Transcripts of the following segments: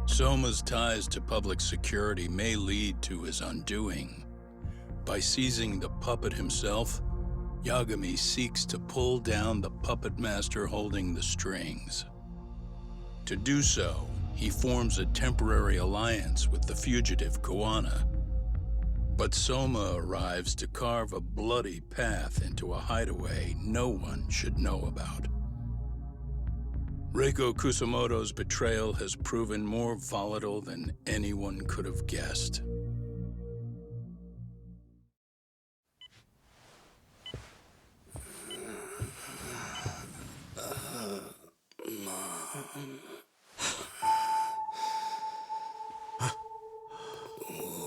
Soma's ties to public security may lead to his undoing. By seizing the puppet himself, Yagami seeks to pull down the puppet master holding the strings. To do so, he forms a temporary alliance with the fugitive Kuwana. But Soma arrives to carve a bloody path into a hideaway no one should know about. Reiko Kusamoto's betrayal has proven more volatile than anyone could have guessed.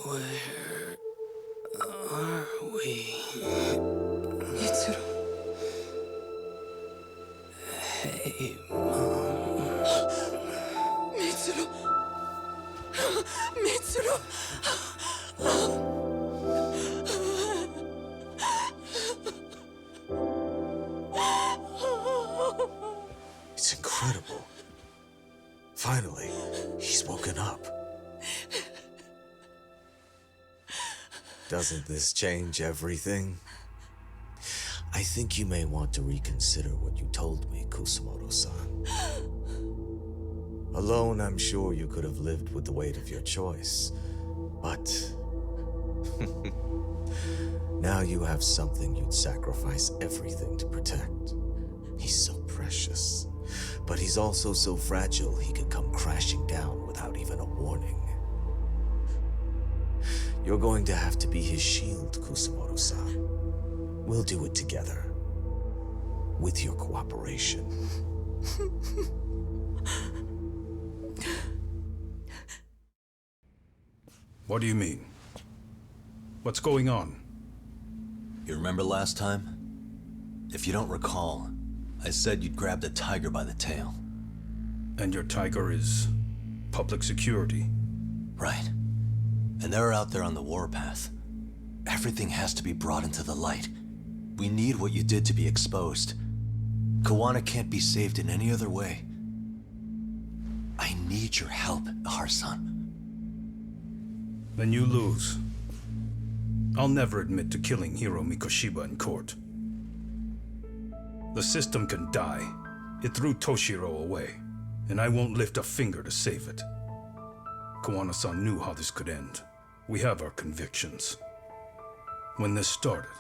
Where are we? Mitsuru. Hey, Mom. Mitsuru. Mitsuru. It's incredible. Finally, he's woken up. Doesn't this change everything? I think you may want to reconsider what you told me, Kusamoto-san. Alone, I'm sure you could have lived with the weight of your choice, but... now you have something you'd sacrifice everything to protect. He's so precious, but he's also so fragile he could come crashing down without even a warning. You're going to have to be his shield, Kusamoto-san. We'll do it together. With your cooperation. What do you mean? What's going on? You remember last time? If you don't recall, I said you'd grab the tiger by the tail. And your tiger is public security? Right. And they're out there on the warpath. Everything has to be brought into the light. We need what you did to be exposed. Kuwana can't be saved in any other way. I need your help, Ahara-san. Then you lose. I'll never admit to killing Hiro Mikoshiba in court. The system can die. It threw Toshiro away, and I won't lift a finger to save it. Kuwana-san knew how this could end. We have our convictions. When this started,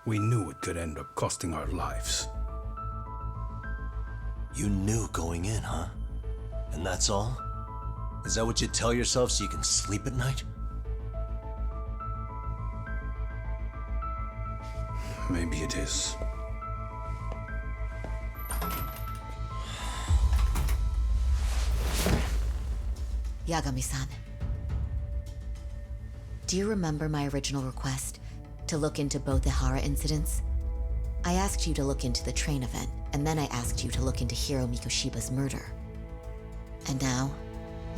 we knew it could end up costing our lives. You knew going in, huh? And that's all? Is that what you tell yourself so you can sleep at night? Maybe it is. Yagami-san. Do you remember my original request to look into both Ehara incidents? I asked you to look into the train event, and then I asked you to look into Hiro Mikoshiba's murder. And now,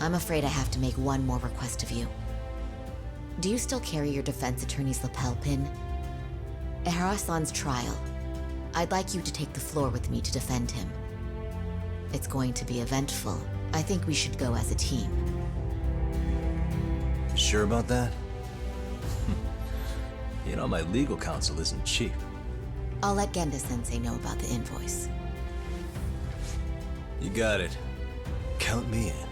I'm afraid I have to make one more request of you. Do you still carry your defense attorney's lapel pin? Ehara-san's trial. I'd like you to take the floor with me to defend him. It's going to be eventful. I think we should go as a team. You sure about that? You know, my legal counsel isn't cheap. I'll let Genda-sensei know about the invoice. You got it. Count me in.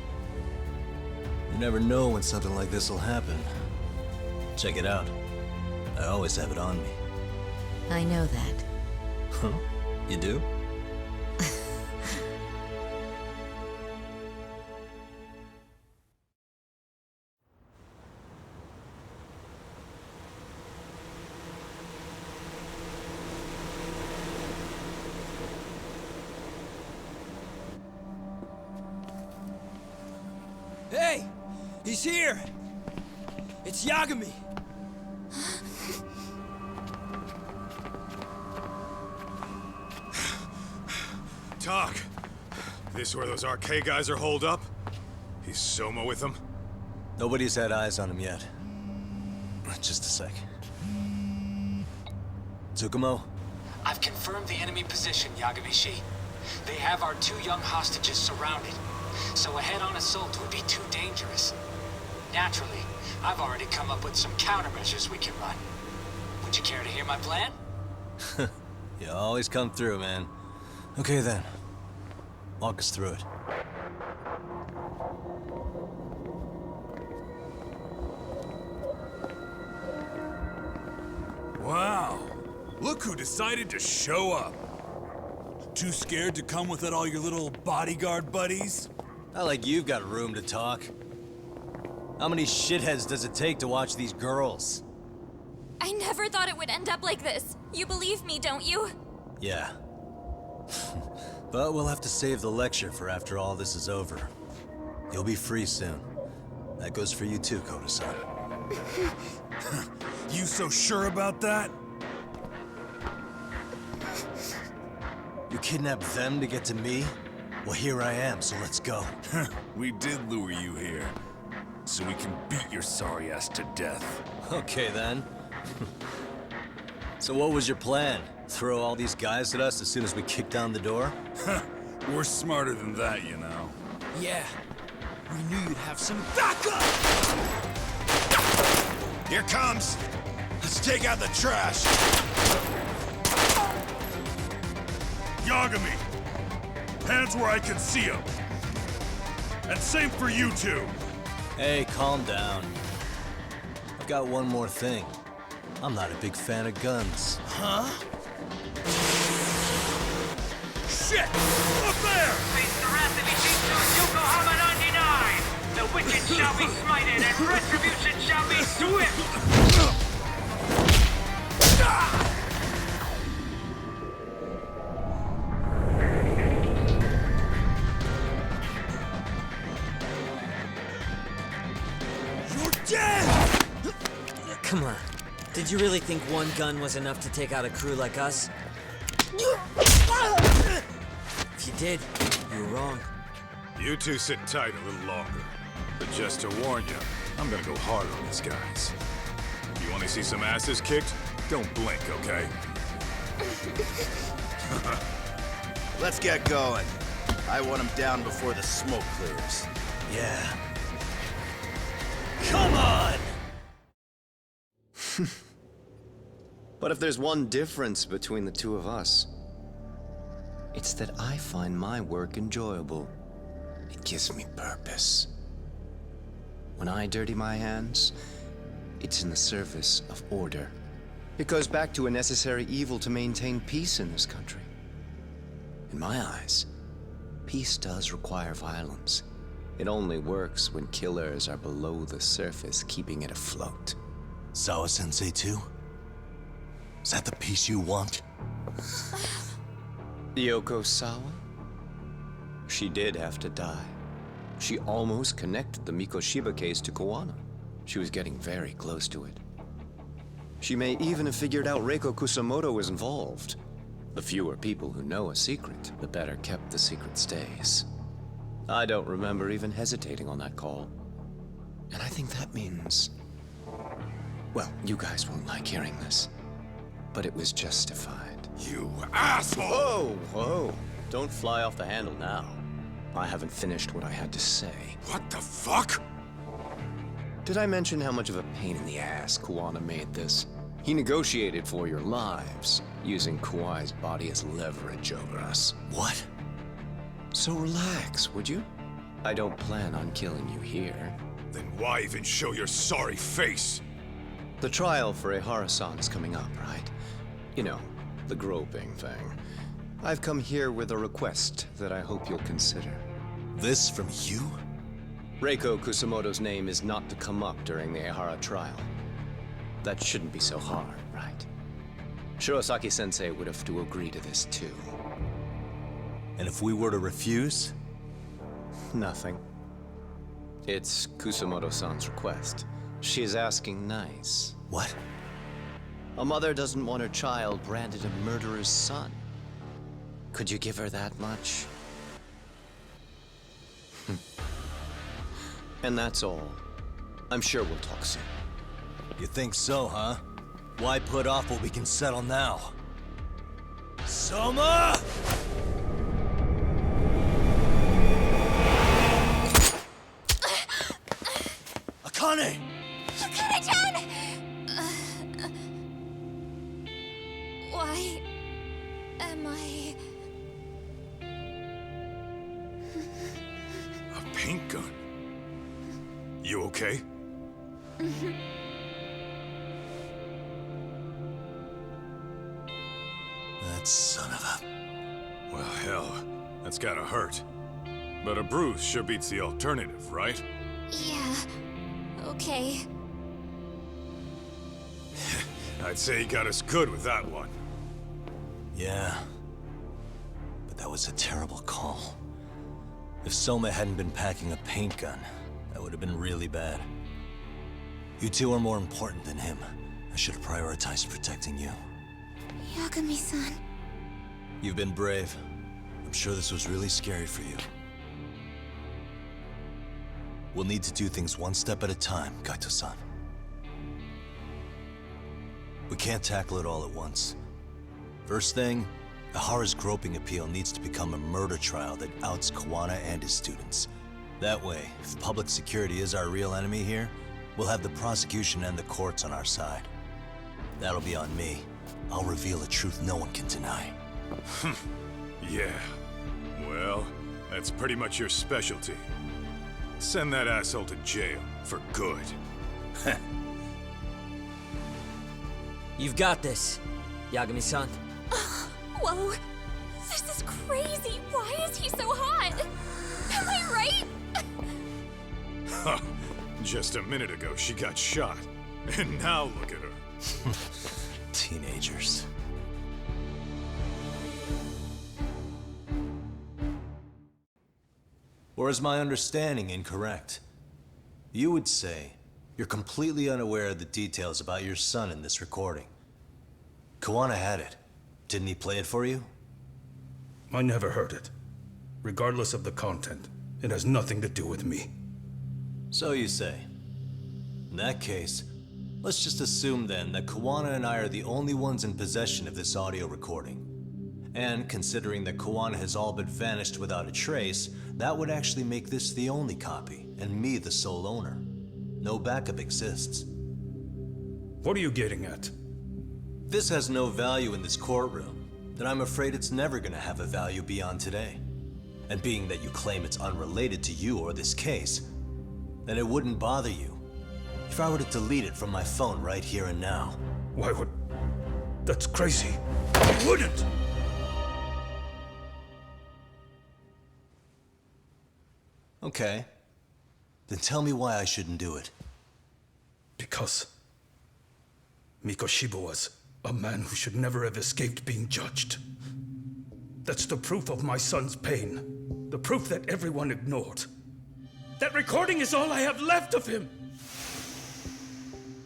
You never know when something like this will happen. Check it out. I always have it on me. I know that. Huh? You do? Hey! He's here! It's Yagami! Talk. This where those RK guys are holed up? He's Soma with them? Nobody's had eyes on him yet. Just a sec. Tsukumo? I've confirmed the enemy position, Yagami-shi. They have our 2 young hostages surrounded. so a head-on assault would be too dangerous. Naturally, I've already come up with some countermeasures we can run. Would you care to hear my plan? You always come through, man. Okay then. Walk us through it. Wow. Look who decided to show up. Too scared to come with all your little bodyguard buddies? Not like you've got room to talk. How many shitheads does it take to watch these girls? I never thought it would end up like this. You believe me, don't you? Yeah. But we'll have to save the lecture for after all this is over. You'll be free soon. That goes for you too, Koda-san. You so sure about that? You kidnapped them to get to me? Well, here I am, so let's go. We did lure you here, so we can beat your sorry ass to death. Okay, then. So what was your plan? Throw all these guys at us as soon as we kick down the door? We're smarter than that, you know. Yeah. We knew you'd have some backup! Here comes! Let's take out the trash! Yagami! Hands where I can see them! And same for you two! Hey, calm down. I've got one more thing. I'm not a big fan of guns. Huh? Shit! Up there! Face the wrath of Ijinsu Yokohama 99! The wicked shall be smited and retribution shall be swift! You're dead! Come on. Did you really think one gun was enough to take out a crew like us? If you did, you were wrong. You two sit tight a little longer. But just to warn you, I'm gonna go hard on these guys. You wanna see some asses kicked? Don't blink, okay? Let's get going. I want him down before the smoke clears. Yeah. Come on! But if there's one difference between the two of us, it's that I find my work enjoyable. It gives me purpose. When I dirty my hands, it's in the service of order. It goes back to a necessary evil to maintain peace in this country. In my eyes, peace does require violence. It only works when killers are below the surface, keeping it afloat. Sawa-sensei too? Is that the peace you want? Yoko Sawa? She did have to die. She almost connected the Mikoshiba case to Koana. She was getting very close to it. She may even have figured out Reiko Kusamoto was involved. The fewer people who know a secret, the better kept the secret stays. I don't remember even hesitating on that call. And I think that means... well, you guys won't like hearing this, but it was justified. You asshole! Whoa, whoa. Don't fly off the handle now. I haven't finished what I had to say. What the fuck? Did I mention how much of a pain in the ass Kuwana made this? He negotiated for your lives, using Kuai's body as leverage over us. What? So relax, would you? I don't plan on killing you here. Then why even show your sorry face? The trial for Ehara-san is coming up, right? You know, the groping thing. I've come here with a request that I hope you'll consider. This from you? Reiko Kusamoto's name is not to come up during the Ehara trial. That shouldn't be so hard, right? Shirosaki-sensei would have to agree to this too. And if we were to refuse? Nothing. It's Kusamoto-san's request. She is asking nice. What? A mother doesn't want her child branded a murderer's son. Could you give her that much? And that's all. I'm sure we'll talk soon. You think so, huh? Why put off what we can settle now? Soma! paint gun. You okay? That son of a... Well, hell, that's gotta hurt. But a bruise sure beats the alternative, right? Yeah. Okay. I'd say he got us good with that one. Yeah. But that was a terrible call. If Soma hadn't been packing a paint gun, that would have been really bad. You two are more important than him. I should have prioritized protecting you. Yagami-san. You've been brave. I'm sure this was really scary for you. We'll need to do things one step at a time, Kaito-san. We can't tackle it all at once. First thing, Ihara's groping appeal needs to become a murder trial that outs Kawana and his students. That way, if public security is our real enemy here, we'll have the prosecution and the courts on our side. That'll be on me. I'll reveal a truth no one can deny. Yeah. Well, that's pretty much your specialty. Send that asshole to jail for good. You've got this, Yagami-san. Whoa. This is crazy. Why is he so hot? Am I right? Just a minute ago, she got shot. And now look at her. Teenagers. Or is my understanding incorrect? You would say you're completely unaware of the details about your son in this recording. Kawana had it. Didn't he play it for you? I never heard it. Regardless of the content, it has nothing to do with me. So you say. In that case, let's just assume then that Kawana and I are the only ones in possession of this audio recording. And considering that Kawana has all but vanished without a trace, that would actually make this the only copy, and me the sole owner. No backup exists. What are you getting at? This has no value in this courtroom, then I'm afraid it's never gonna have a value beyond today. And being that you claim it's unrelated to you or this case, then it wouldn't bother you if I were to delete it from my phone right here and now. Why would... That's crazy. I wouldn't! Okay. Then tell me why I shouldn't do it. Because Mikoshiba was a man who should never have escaped being judged. That's the proof of my son's pain. The proof that everyone ignored. That recording is all I have left of him!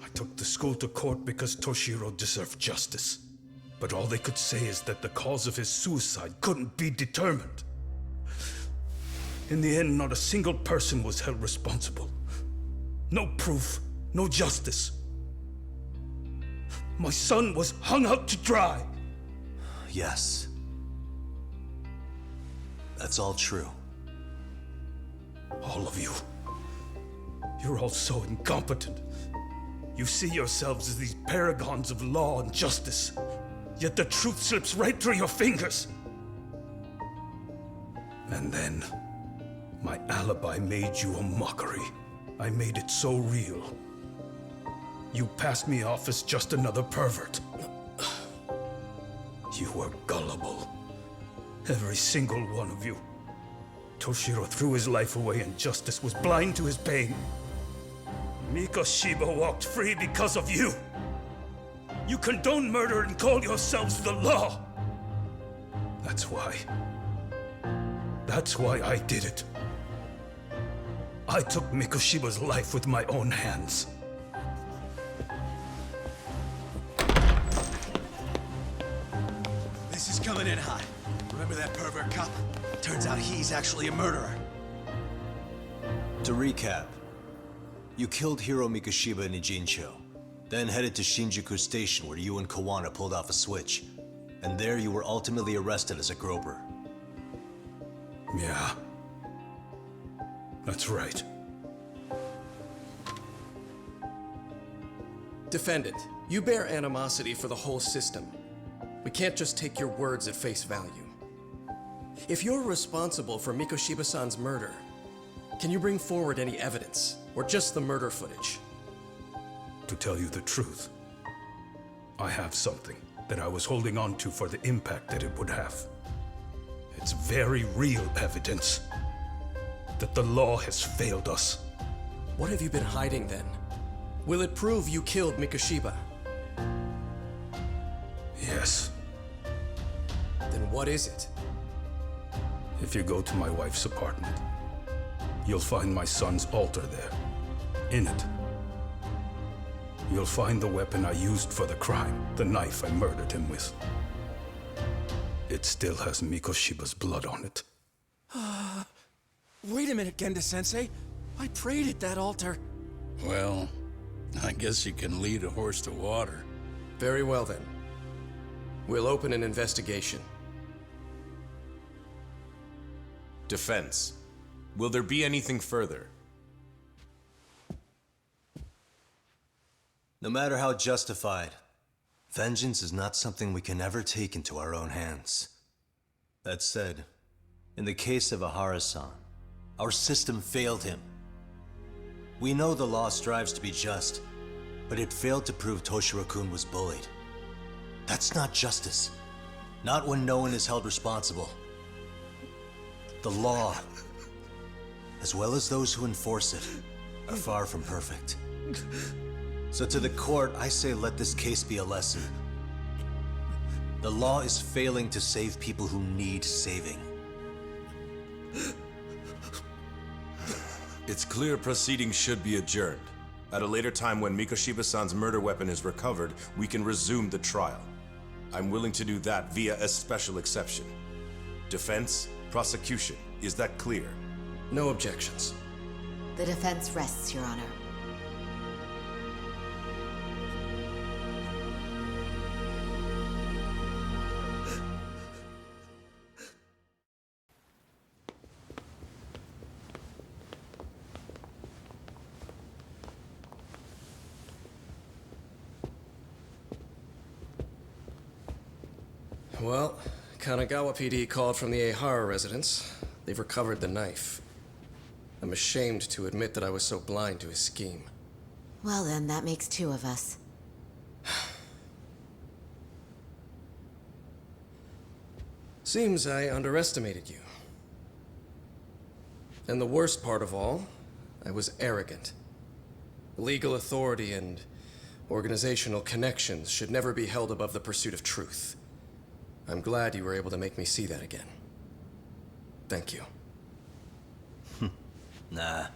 I took the school to court because Toshiro deserved justice. But all they could say is that the cause of his suicide couldn't be determined. In the end, not a single person was held responsible. No proof, no justice. My son was hung out to dry. Yes. That's all true. All of you. You're all so incompetent. You see yourselves as these paragons of law and justice. Yet the truth slips right through your fingers. And then, my alibi made you a mockery. I made it so real. You passed me off as just another pervert. You were gullible. Every single one of you. Toshiro threw his life away and justice was blind to his pain. Mikoshiba walked free because of you. You condone murder and call yourselves the law. That's why I did it. I took Mikoshiba's life with my own hands. This is coming in hot. Remember that pervert cop? Turns out he's actually a murderer. To recap, you killed Hiro Mikoshiba in Ijincho, then headed to Shinjuku Station where you and Kawana pulled off a switch, and there you were ultimately arrested as a groper. Yeah. That's right. Defendant, you bear animosity for the whole system. We can't just take your words at face value. If you're responsible for Mikoshiba-san's murder, Can you bring forward any evidence, or just the murder footage? To tell you the truth, I have something that I was holding on to for the impact that it would have. It's very real evidence that the law has failed us. What have you been hiding then? Will it prove you killed Mikoshiba? Yes. Then what is it? If you go to my wife's apartment, you'll find my son's altar there. In it, you'll find the weapon I used for the crime, the knife I murdered him with. It still has Mikoshiba's blood on it. Wait a minute, Genda-sensei. I prayed at that altar. Well, I guess you can lead a horse to water. Very well then. We'll open an investigation. Defense. Will there be anything further? No matter how justified, vengeance is not something we can ever take into our own hands. That said, in the case of Ahara-san, our system failed him. We know the law strives to be just, but it failed to prove Toshiro-kun was bullied. That's not justice. Not when no one is held responsible. The law, as well as those who enforce it, are far from perfect. So to the court, I say let this case be a lesson. The law is failing to save people who need saving. It's clear proceedings should be adjourned. At a later time when Mikoshiba-san's murder weapon is recovered, we can resume the trial. I'm willing to do that via a special exception. Defense, prosecution, is that clear? No objections. The defense rests, Your Honor. Well, Kanagawa PD called from the Ehara residence. They've recovered the knife. I'm ashamed to admit that I was so blind to his scheme. Well then, that makes two of us. Seems I underestimated you. And the worst part of all, I was arrogant. Legal authority and organizational connections should never be held above the pursuit of truth. I'm glad you were able to make me see that again. Thank you. Nah.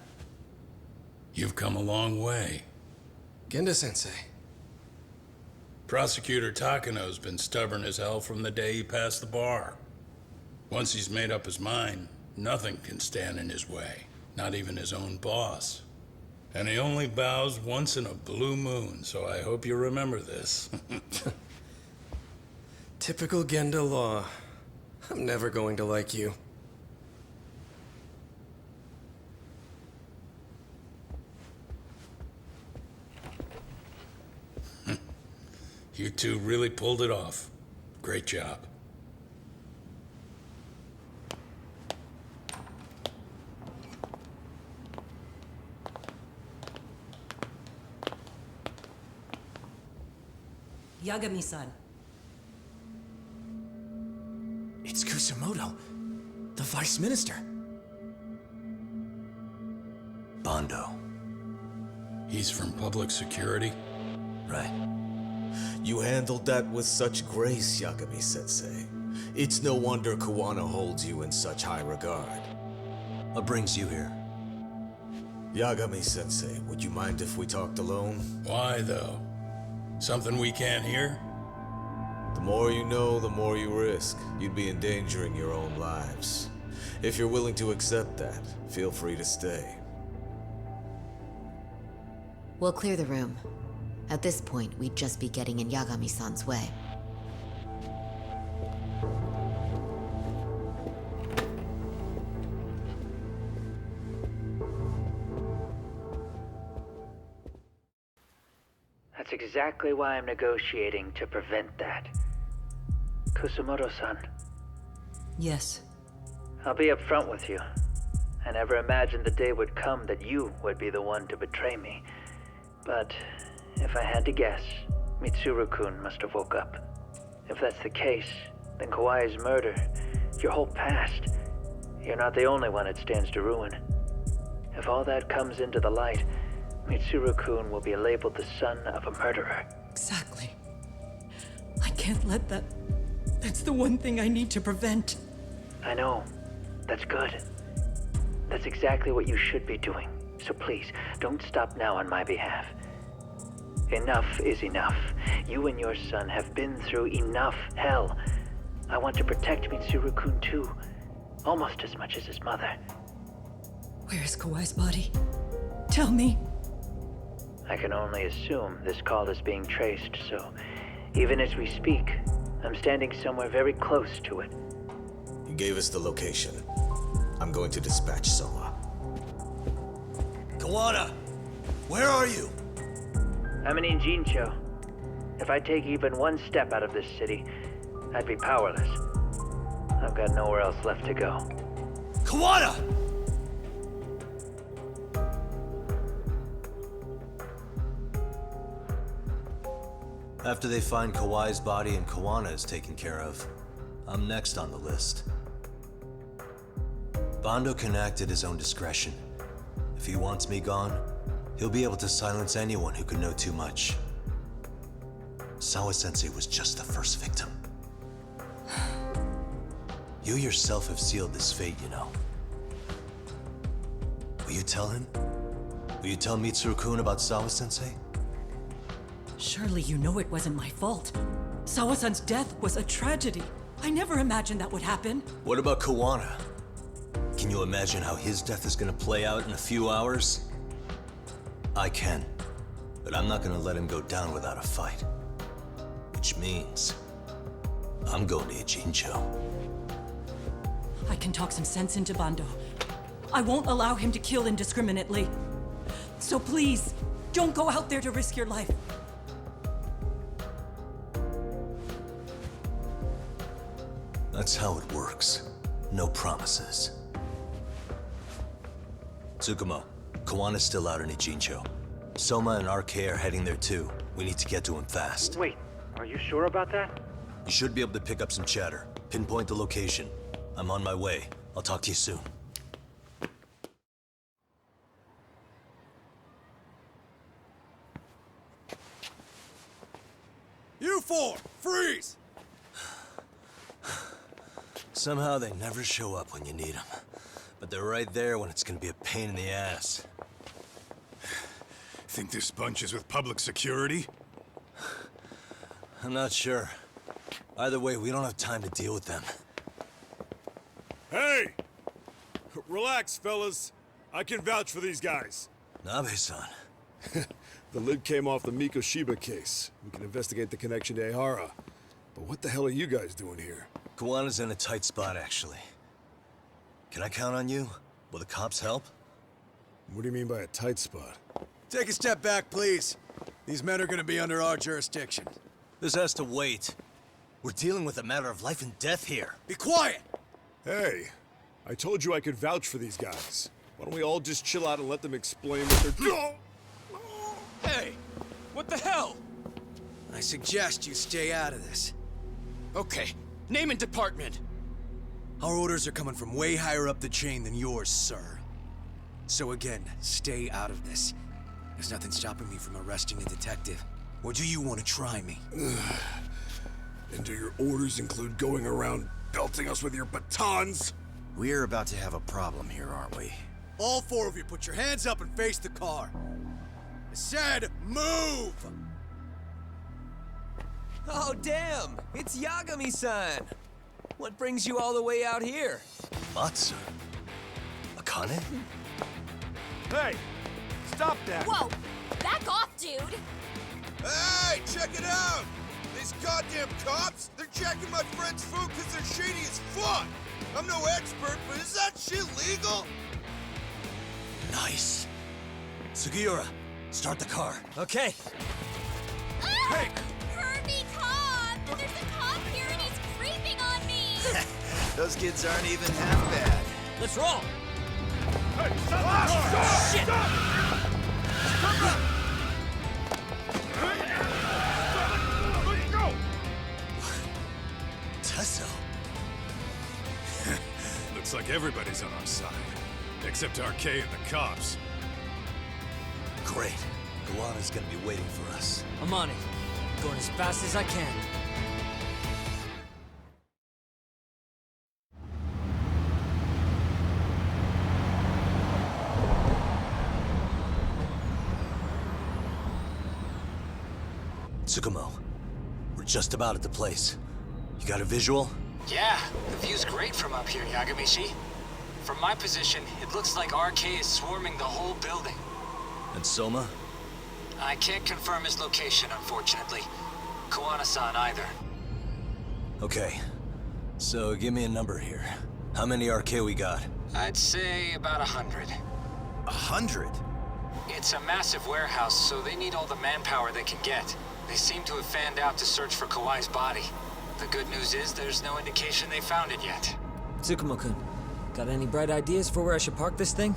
You've come a long way. Genda-sensei. Prosecutor Takano's been stubborn as hell from the day he passed the bar. Once he's made up his mind, nothing can stand in his way, not even his own boss. And he only bows once in a blue moon, so I hope you remember this. Typical Genda law. I'm never going to like you. You two really pulled it off. Great job. Yagami-san. It's Kusamoto, the Vice Minister. Bondo. He's from public security? Right. You handled that with such grace, Yagami-sensei. It's no wonder Kuwana holds you in such high regard. What brings you here? Yagami-sensei, would you mind if we talked alone? Why, though? Something we can't hear? The more you know, the more you risk. You'd be endangering your own lives. If you're willing to accept that, feel free to stay. We'll clear the room. At this point, we'd just be getting in Yagami-san's way. That's exactly why I'm negotiating to prevent that. Kusamoto-san. Yes. I'll be upfront with you. I never imagined the day would come that you would be the one to betray me. But if I had to guess, Mitsuru-kun must have woke up. If that's the case, then Kawai's murder, your whole past, you're not the only one it stands to ruin. If all that comes into the light, Mitsuru-kun will be labeled the son of a murderer. Exactly. I can't let that... That's the one thing I need to prevent. I know. That's good. That's exactly what you should be doing. So please, don't stop now on my behalf. Enough is enough. You and your son have been through enough hell. I want to protect Mitsuru-kun too. Almost as much as his mother. Where is Kawai's body? Tell me. I can only assume this call is being traced, so even as we speak, I'm standing somewhere very close to it. You gave us the location. I'm going to dispatch Soma. Kawana! Where are you? I'm in Injincho. If I take even one step out of this city, I'd be powerless. I've got nowhere else left to go. Kawana! After they find Kawai's body and Kawana is taken care of, I'm next on the list. Bando can act at his own discretion. If he wants me gone, he'll be able to silence anyone who could know too much. Sawa-sensei was just the first victim. You yourself have sealed this fate, you know. Will you tell him? Will you tell Mitsuru-kun about Sawa-sensei? Surely you know it wasn't my fault. Sawa-san's death was a tragedy. I never imagined that would happen. What about Kawana? Can you imagine how his death is gonna play out in a few hours? I can, but I'm not gonna let him go down without a fight. Which means, I'm going to Ijincho. I can talk some sense into Bando. I won't allow him to kill indiscriminately. So please, don't go out there to risk your life. That's how it works. No promises. Tsukumo, Kawana's still out in Ijincho. Soma and RK are heading there too. We need to get to him fast. Wait, are you sure about that? You should be able to pick up some chatter. Pinpoint the location. I'm on my way. I'll talk to you soon. You four, freeze! Somehow they never show up when you need them. But they're right there when it's gonna be a pain in the ass. Think this bunch is with public security? I'm not sure. Either way, we don't have time to deal with them. Hey! Relax, fellas. I can vouch for these guys. Nabe-san. The lid came off the Mikoshiba case. We can investigate the connection to Ehara. But what the hell are you guys doing here? Kawana's in a tight spot, actually. Can I count on you? Will the cops help? What do you mean by a tight spot? Take a step back, please. These men are gonna be under our jurisdiction. This has to wait. We're dealing with a matter of life and death here. Be quiet! Hey, I told you I could vouch for these guys. Why don't we all just chill out and let them explain what they're doing? Hey! What the hell? I suggest you stay out of this. Okay, name and department. Our orders are coming from way higher up the chain than yours, sir. So again, stay out of this. There's nothing stopping me from arresting a detective. Or do you want to try me? And do your orders include going around belting us with your batons? We're about to have a problem here, aren't we? All four of you, put your hands up and face the car. I said, move! Oh, damn! It's Yagami-san! What brings you all the way out here? Matsu? Akane? Hey! Stop that! Whoa! Back off, dude! Hey, check it out! These goddamn cops, they're checking my friend's food because they're shady as fuck! I'm no expert, but is that shit legal? Nice. Sugiura, start the car. Okay. Hey! Kirby, Tom! There's a cop here and he's creeping on me! Those kids aren't even half bad. Let's roll! Shit! Tesso. Looks like everybody's on our side. Except RK and the cops. Great. Kawana's gonna be waiting for us. I'm on it. Going as fast as I can. Tsukumo, we're just about at the place. You got a visual? Yeah, the view's great from up here, Yagamishi. From my position, it looks like RK is swarming the whole building. And Soma? I can't confirm his location, unfortunately. Kawana-san either. Okay. So give me a number here. How many RK we got? I'd say about 100. 100? It's a massive warehouse, so they need all the manpower they can get. They seem to have fanned out to search for Kawai's body. The good news is there's no indication they found it yet. Tsukumo-kun, got any bright ideas for where I should park this thing?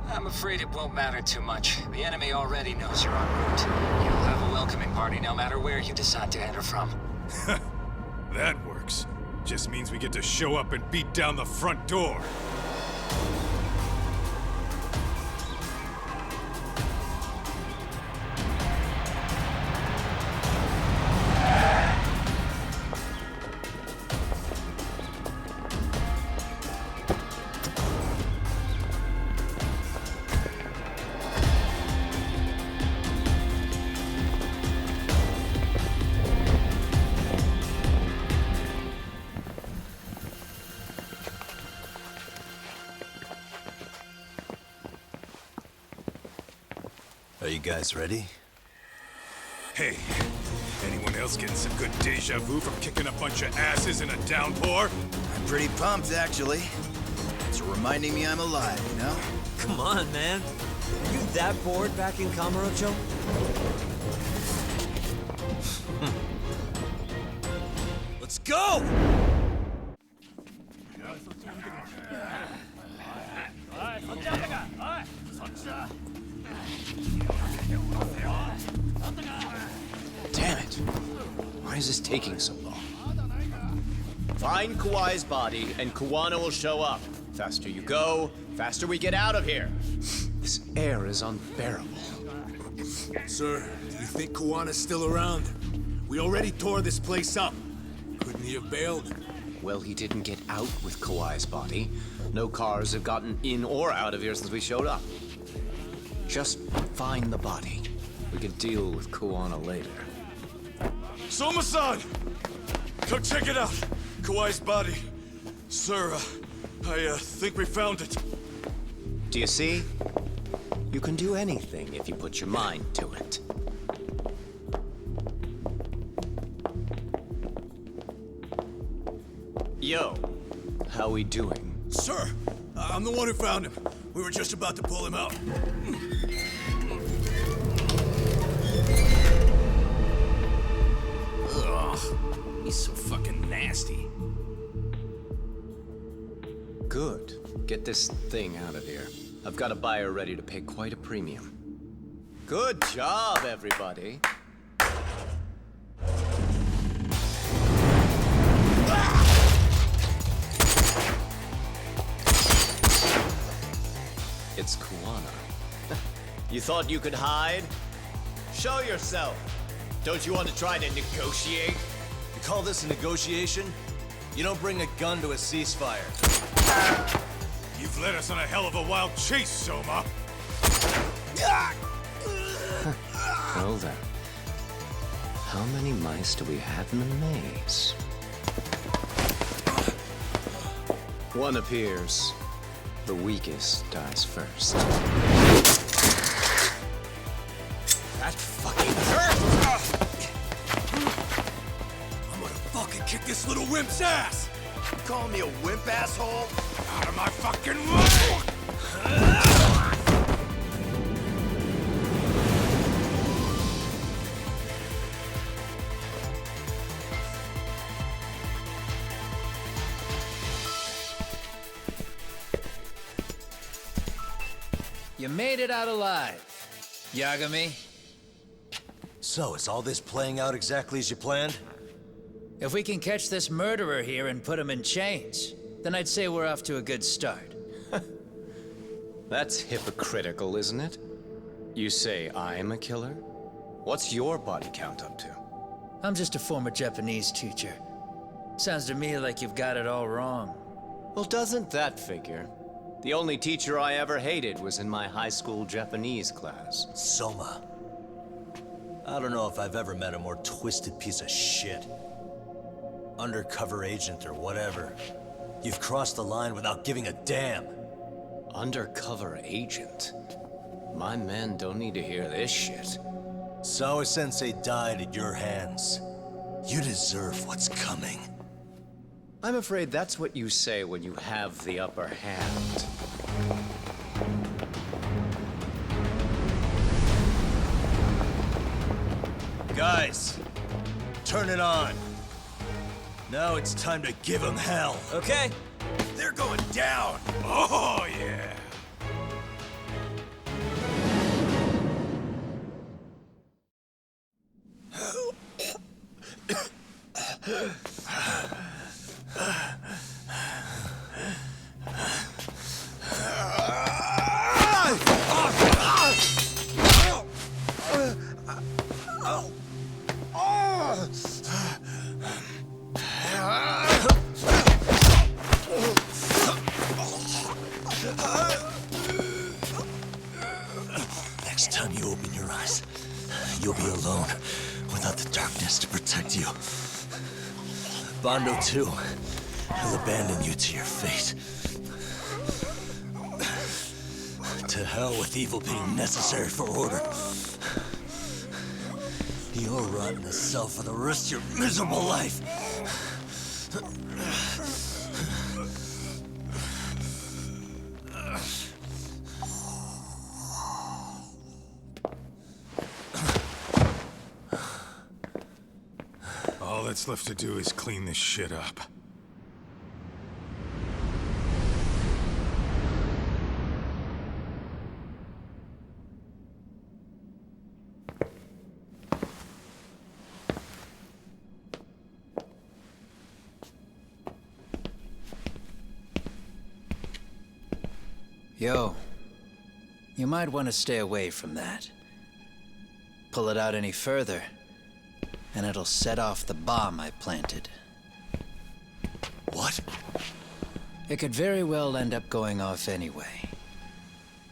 I'm afraid it won't matter too much. The enemy already knows you're en route. You'll have a welcoming party no matter where you decide to enter from. That works. Just means we get to show up and beat down the front door. Are you guys ready? Hey, anyone else getting some good deja vu from kicking a bunch of asses in a downpour? I'm pretty pumped, actually. It's reminding me I'm alive, you know? Come on, man. Are you that bored back in Kamurocho? Let's go! Damn it! Why is this taking so long? Find Kawai's body, and Kawana will show up. Faster you go, faster we get out of here. This air is unbearable. Sir, do you think Kawana's still around? We already tore this place up. Couldn't he have bailed? Well, he didn't get out with Kawai's body. No cars have gotten in or out of here since we showed up. Just find the body. We can deal with Kawana later. Soma-san! Come check it out! Kawai's body. Sir, I think we found it. Do you see? You can do anything if you put your mind to it. Yo, how we doing? Sir, I'm the one who found him. We were just about to pull him out. Ugh, he's so fucking nasty. Good. Get this thing out of here. I've got a buyer ready to pay quite a premium. Good job, everybody. It's Kawana. You thought you could hide? Show yourself. Don't you want to try to negotiate? You call this a negotiation? You don't bring a gun to a ceasefire. You've led us on a hell of a wild chase, Soma. Well then. How many mice do we have in the maze? One appears. The weakest dies first. That fucking hurt! I'm gonna fucking kick this little wimp's ass! You calling me a wimp, asshole? Out of my fucking way! You made it out alive. Yagami? So, is all this playing out exactly as you planned? If we can catch this murderer here and put him in chains, then I'd say we're off to a good start. That's hypocritical, isn't it? You say I'm a killer? What's your body count up to? I'm just a former Japanese teacher. Sounds to me like you've got it all wrong. Well, doesn't that figure? The only teacher I ever hated was in my high school Japanese class. Soma. I don't know if I've ever met a more twisted piece of shit. Undercover agent or whatever. You've crossed the line without giving a damn. Undercover agent? My men don't need to hear this shit. Sawa-sensei died at your hands. You deserve what's coming. I'm afraid that's what you say when you have the upper hand. Guys, turn it on. Now it's time to give them hell. Okay. They're going down. Oh, yeah. Next time you open your eyes, you'll be alone without the darkness to protect you. Bando too. He'll abandon you to your fate. To hell with evil being necessary for order. You'll rot in a cell for the rest of your miserable life. All that's left to do is clean this shit up. Yo, you might want to stay away from that. Pull it out any further, and it'll set off the bomb I planted. What? It could very well end up going off anyway.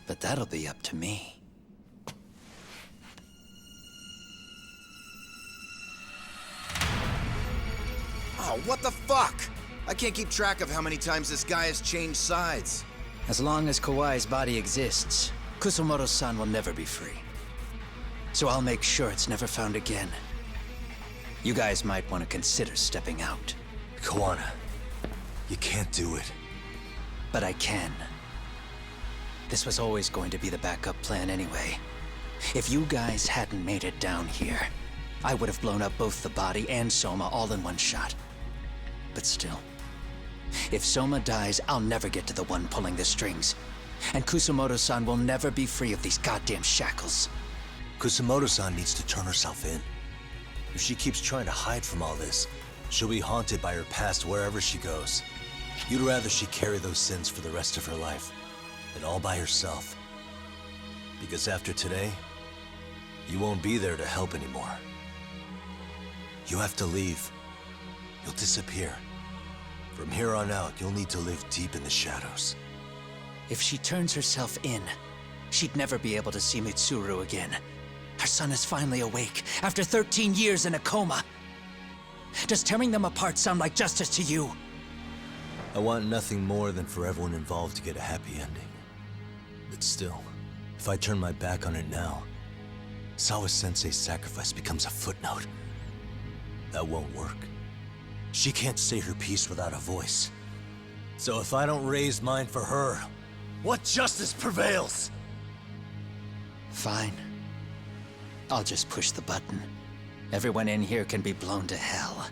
But that'll be up to me. Oh, what the fuck? I can't keep track of how many times this guy has changed sides. As long as Kawai's body exists, Kusumoto-san will never be free. So I'll make sure it's never found again. You guys might want to consider stepping out. Kawana, you can't do it. But I can. This was always going to be the backup plan anyway. If you guys hadn't made it down here, I would have blown up both the body and Soma all in one shot. But still, if Soma dies, I'll never get to the one pulling the strings. And Kusumoto-san will never be free of these goddamn shackles. Kusumoto-san needs to turn herself in. If she keeps trying to hide from all this, she'll be haunted by her past wherever she goes. You'd rather she carry those sins for the rest of her life, and all by herself. Because after today, you won't be there to help anymore. You have to leave. You'll disappear. From here on out, you'll need to live deep in the shadows. If she turns herself in, she'd never be able to see Mitsuru again. Her son is finally awake, after 13 years in a coma. Does tearing them apart sound like justice to you? I want nothing more than for everyone involved to get a happy ending. But still, if I turn my back on it now, Sawa-sensei's sacrifice becomes a footnote. That won't work. She can't say her piece without a voice. So if I don't raise mine for her, what justice prevails? Fine. I'll just push the button. Everyone in here can be blown to hell.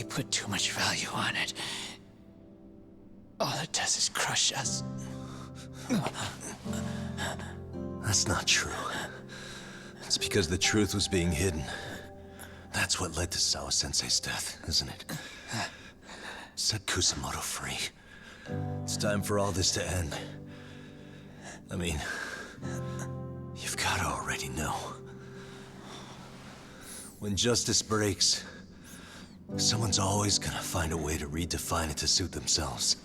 They put too much value on it. All it does is crush us. That's not true. It's because the truth was being hidden. That's what led to Sawa-sensei's death, isn't it? Set Kusamoto free. It's time for all this to end. I mean, you've gotta already know. When justice breaks, someone's always gonna find a way to redefine it to suit themselves.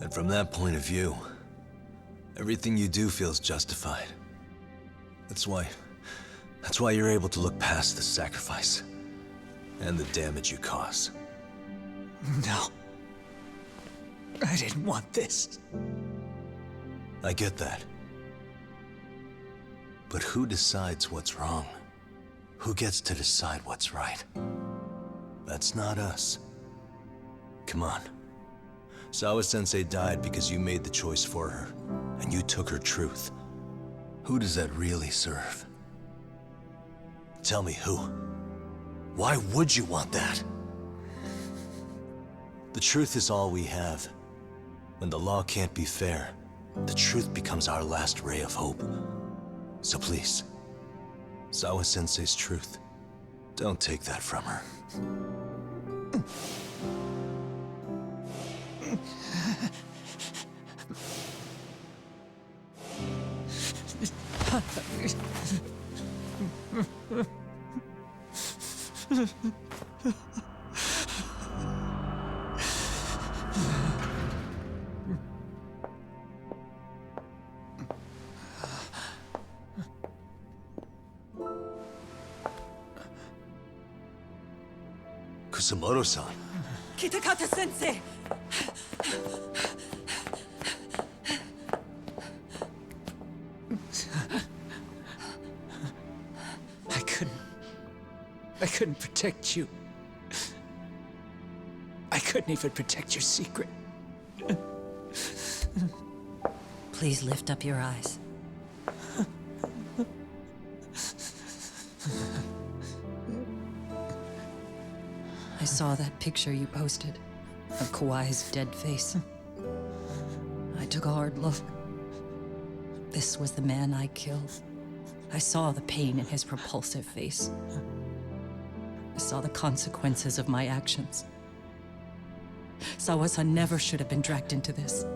And from that point of view, everything you do feels justified. That's why you're able to look past the sacrifice and the damage you cause. No. I didn't want this. I get that. But who decides what's wrong? Who gets to decide what's right? That's not us. Come on. Sawa-sensei died because you made the choice for her, and you took her truth. Who does that really serve? Tell me who. Why would you want that? The truth is all we have. When the law can't be fair, the truth becomes our last ray of hope. So please, Sawa-sensei's truth, don't take that from her. Kusamoto-san. Kitakata-sensei! I couldn't protect you. I couldn't even protect your secret. Please lift up your eyes. I saw that picture you posted of Kawai's dead face. I took a hard look. This was the man I killed. I saw the pain in his repulsive face. I saw the consequences of my actions. Sawa-san never should have been dragged into this.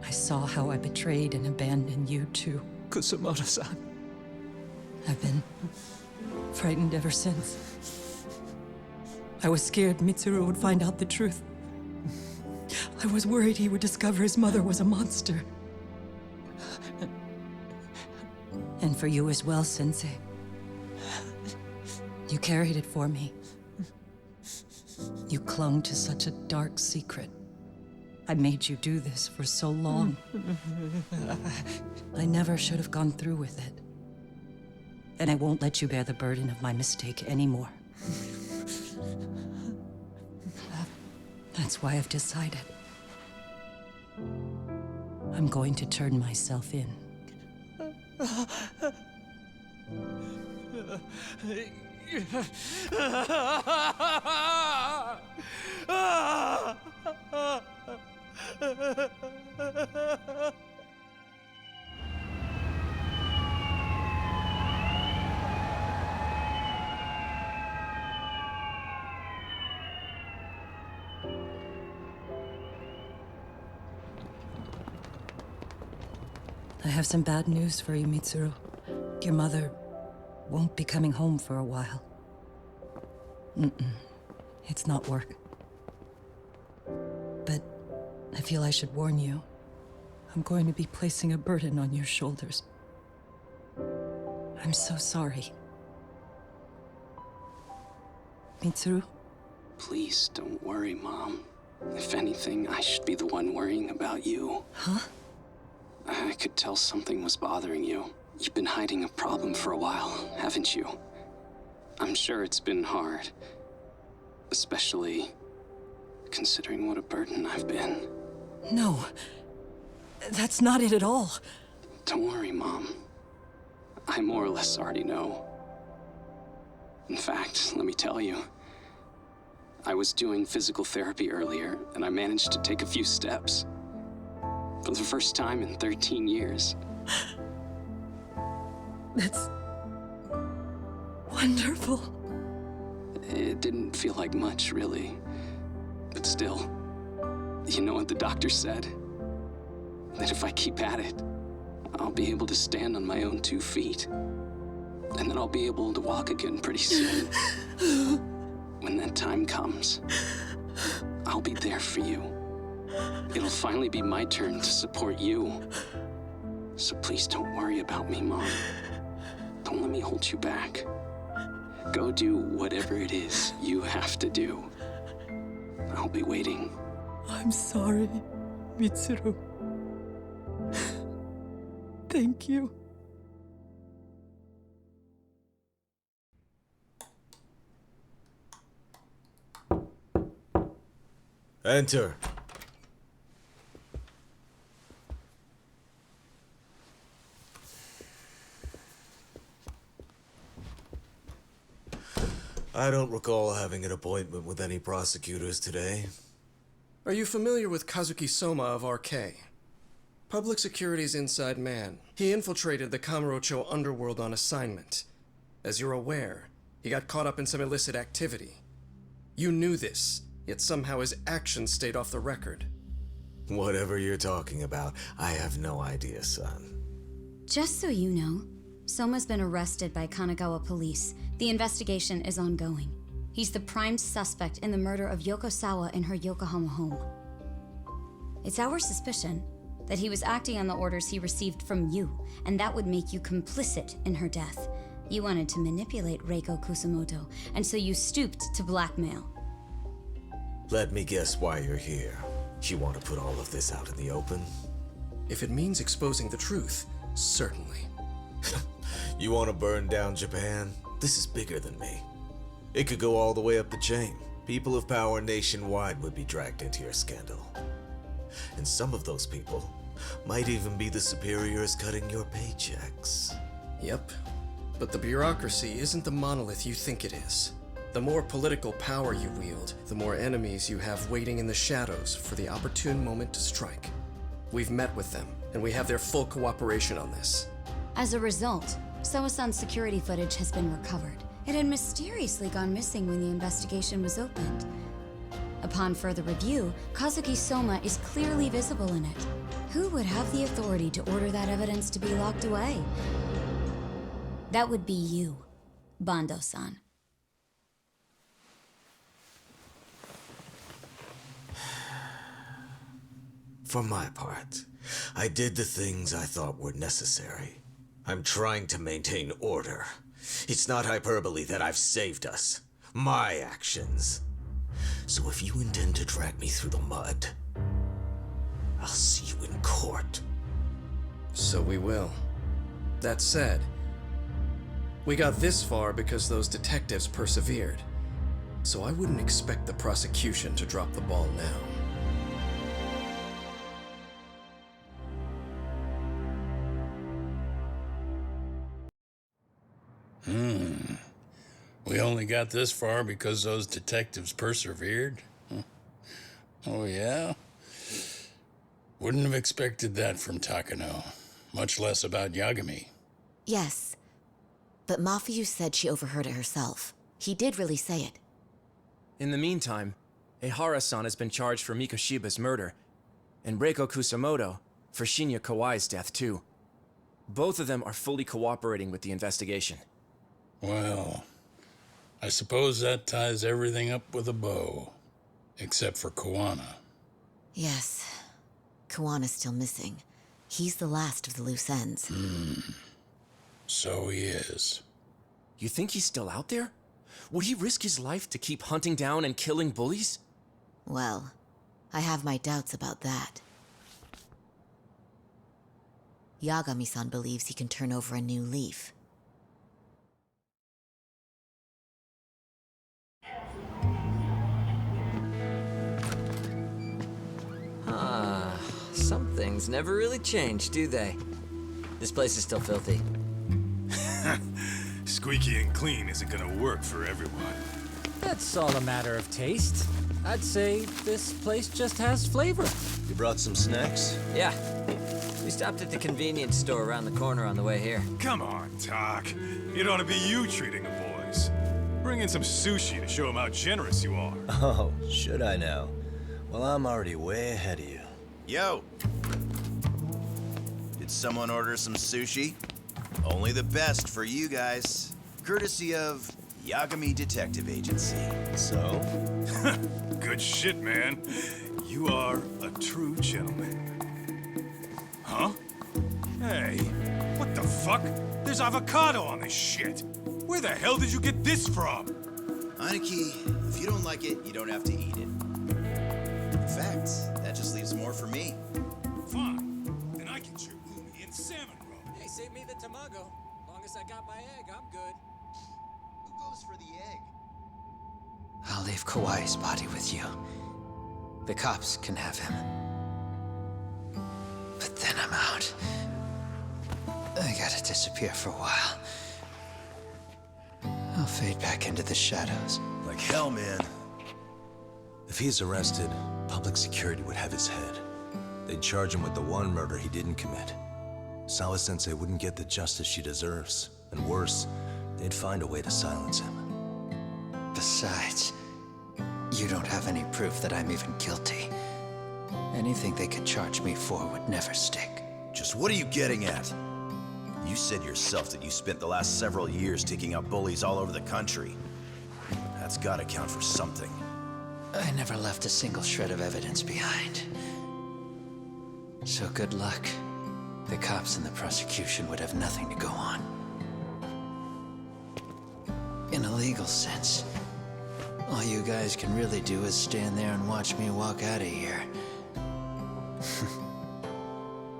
I saw how I betrayed and abandoned you too. Kusamoto-san. I've been frightened ever since. I was scared Mitsuru would find out the truth. I was worried he would discover his mother was a monster. And for you as well, Sensei. You carried it for me. You clung to such a dark secret. I made you do this for so long. I never should have gone through with it. And I won't let you bear the burden of my mistake anymore. That's why I've decided. I'm going to turn myself in. I have some bad news for you, Mitsuru. Your mother won't be coming home for a while. It's not work. But I feel I should warn you. I'm going to be placing a burden on your shoulders. I'm so sorry. Mitsuru? Please don't worry, Mom. If anything, I should be the one worrying about you. Huh? I could tell something was bothering you. You've been hiding a problem for a while, haven't you? I'm sure it's been hard. Especially considering what a burden I've been. No. That's not it at all. Don't worry, Mom. I more or less already know. In fact, let me tell you, I was doing physical therapy earlier, and I managed to take a few steps. For the first time in 13 years. That's wonderful. It didn't feel like much, really. But still, you know what the doctor said? That if I keep at it, I'll be able to stand on my own 2 feet. And then I'll be able to walk again pretty soon. When that time comes, I'll be there for you. It'll finally be my turn to support you. So please don't worry about me, Mom. Don't let me hold you back. Go do whatever it is you have to do. I'll be waiting. I'm sorry, Mitsuru. Thank you. Enter. I don't recall having an appointment with any prosecutors today. Are you familiar with Kazuki Soma of RK? Public Security's inside man. He infiltrated the Kamurocho underworld on assignment. As you're aware, he got caught up in some illicit activity. You knew this, yet somehow his actions stayed off the record. Whatever you're talking about, I have no idea, son. Just so you know, Soma's been arrested by Kanagawa police. The investigation is ongoing. He's the prime suspect in the murder of Yoko Sawa in her Yokohama home. It's our suspicion that he was acting on the orders he received from you, and that would make you complicit in her death. You wanted to manipulate Reiko Kusamoto, and so you stooped to blackmail. Let me guess why you're here. You want to put all of this out in the open? If it means exposing the truth, certainly. You want to burn down Japan? This is bigger than me. It could go all the way up the chain. People of power nationwide would be dragged into your scandal. And some of those people might even be the superiors cutting your paychecks. Yep. But the bureaucracy isn't the monolith you think it is. The more political power you wield, the more enemies you have waiting in the shadows for the opportune moment to strike. We've met with them, and we have their full cooperation on this. As a result, Soa-san's security footage has been recovered. It had mysteriously gone missing when the investigation was opened. Upon further review, Kazuki Soma is clearly visible in it. Who would have the authority to order that evidence to be locked away? That would be you, Bando-san. For my part, I did the things I thought were necessary. I'm trying to maintain order. It's not hyperbole that I've saved us. My actions. So if you intend to drag me through the mud, I'll see you in court. So we will. That said, we got this far because those detectives persevered. So I wouldn't expect the prosecution to drop the ball now. We only got this far because those detectives persevered? Oh, yeah? Wouldn't have expected that from Takano, much less about Yagami. Yes, but Mafuyu said she overheard it herself. He did really say it. In the meantime, Ehara-san has been charged for Mikoshiba's murder, and Reiko Kusamoto for Shinya Kawai's death, too. Both of them are fully cooperating with the investigation. Well, I suppose that ties everything up with a bow. Except for Kuwana. Yes. Kuwana's still missing. He's the last of the loose ends. So he is. You think he's still out there? Would he risk his life to keep hunting down and killing bullies? Well, I have my doubts about that. Yagami-san believes he can turn over a new leaf. Some things never really change, do they? This place is still filthy. Squeaky and clean isn't gonna work for everyone. That's all a matter of taste. I'd say this place just has flavor. You brought some snacks? Yeah. We stopped at the convenience store around the corner on the way here. Come on, Doc. It ought to be you treating the boys. Bring in some sushi to show them how generous you are. Oh, should I now? Well, I'm already way ahead of you. Yo! Did someone order some sushi? Only the best for you guys. Courtesy of Yagami Detective Agency. So? Good shit, man. You are a true gentleman. Huh? Hey, what the fuck? There's avocado on this shit. Where the hell did you get this from? Aniki, if you don't like it, you don't have to eat it. In fact, that just leaves more for me. Fine. Then I get your uni and salmon roll. Hey, save me the tamago. Long as I got my egg, I'm good. Who goes for the egg? I'll leave Kawai's body with you. The cops can have him. But then I'm out. I gotta disappear for a while. I'll fade back into the shadows. Like hell, man. If he's arrested, public security would have his head. They'd charge him with the one murder he didn't commit. Sawa-sensei wouldn't get the justice she deserves. And worse, they'd find a way to silence him. Besides, you don't have any proof that I'm even guilty. Anything they could charge me for would never stick. Just what are you getting at? You said yourself that you spent the last several years taking out bullies all over the country. That's gotta count for something. I never left a single shred of evidence behind. So good luck. The cops and the prosecution would have nothing to go on. In a legal sense, all you guys can really do is stand there and watch me walk out of here.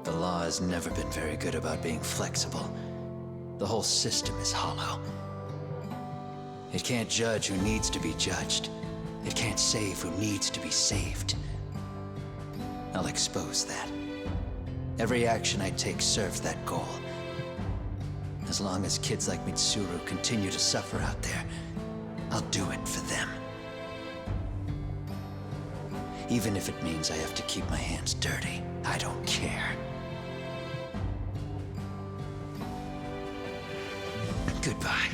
The law has never been very good about being flexible. The whole system is hollow. It can't judge who needs to be judged. It can't save who needs to be saved. I'll expose that. Every action I take serves that goal. As long as kids like Mitsuru continue to suffer out there, I'll do it for them. Even if it means I have to keep my hands dirty, I don't care. Goodbye.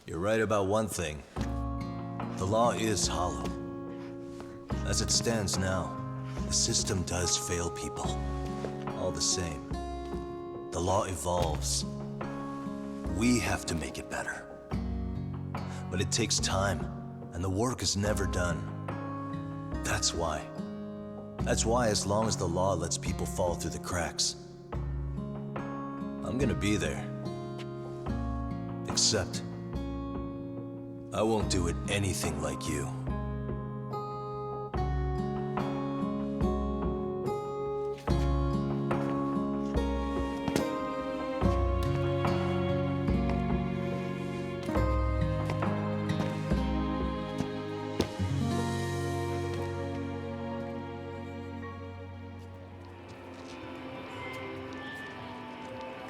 You're right about one thing. The law is hollow. As it stands now, the system does fail people. All the same, the law evolves. We have to make it better. But it takes time, and the work is never done. That's why. That's why as long as the law lets people fall through the cracks, I'm gonna be there. Except, I won't do it anything like you.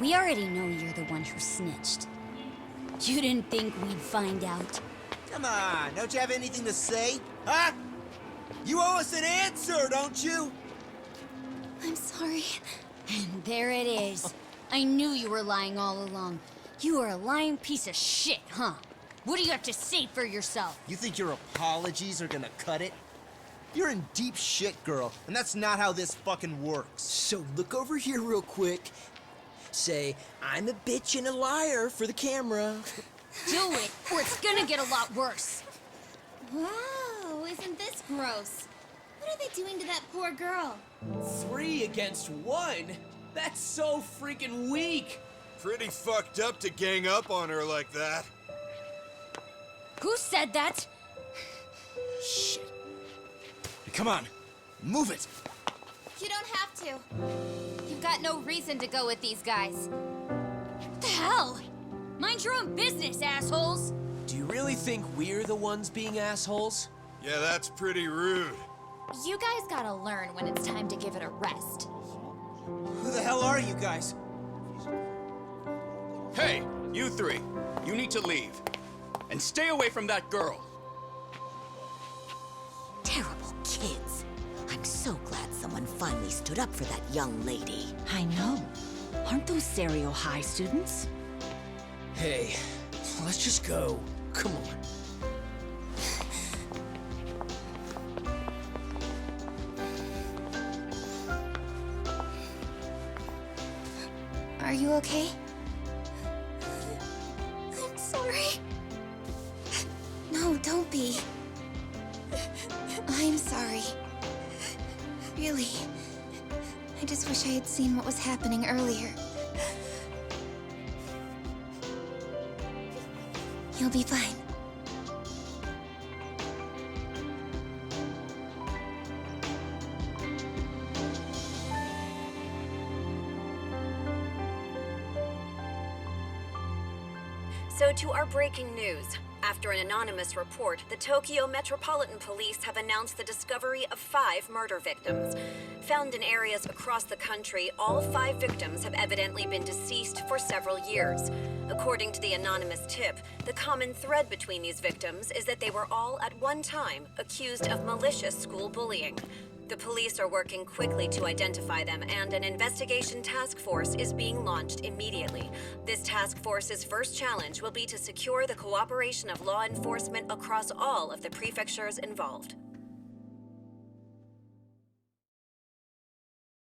We already know you're the one who snitched. You didn't think we'd find out? Come on, don't you have anything to say? Huh? You owe us an answer, don't you? I'm sorry. And there it is. I knew you were lying all along. You are a lying piece of shit, huh? What do you have to say for yourself? You think your apologies are gonna cut it? You're in deep shit, girl, and that's not how this fucking works. So look over here real quick. Say, I'm a bitch and a liar for the camera. Do it, or it's gonna get a lot worse. Wow, isn't this gross? What are they doing to that poor girl? 3 against 1? That's so freaking weak. Pretty fucked up to gang up on her like that. Who said that? Shit. Come on, move it. You don't have to. You've got no reason to go with these guys. What the hell? Mind your own business, assholes! Do you really think we're the ones being assholes? Yeah, that's pretty rude. You guys gotta learn when it's time to give it a rest. Who the hell are you guys? Hey, you three. You need to leave. And stay away from that girl. Terrible kids. I'm so glad someone finally stood up for that young lady. I know. Aren't those Serio High students? Hey, let's just go. Come on. Are you okay? I'm sorry. No, don't be. I'm sorry. Really. I just wish I had seen what was happening earlier. You'll be fine. So to our breaking news. After an anonymous report, the Tokyo Metropolitan Police have announced the discovery of 5 murder victims. Found in areas across the country, all 5 victims have evidently been deceased for several years. According to the anonymous tip, the common thread between these victims is that they were all at one time accused of malicious school bullying. The police are working quickly to identify them, and an investigation task force is being launched immediately. This task force's first challenge will be to secure the cooperation of law enforcement across all of the prefectures involved.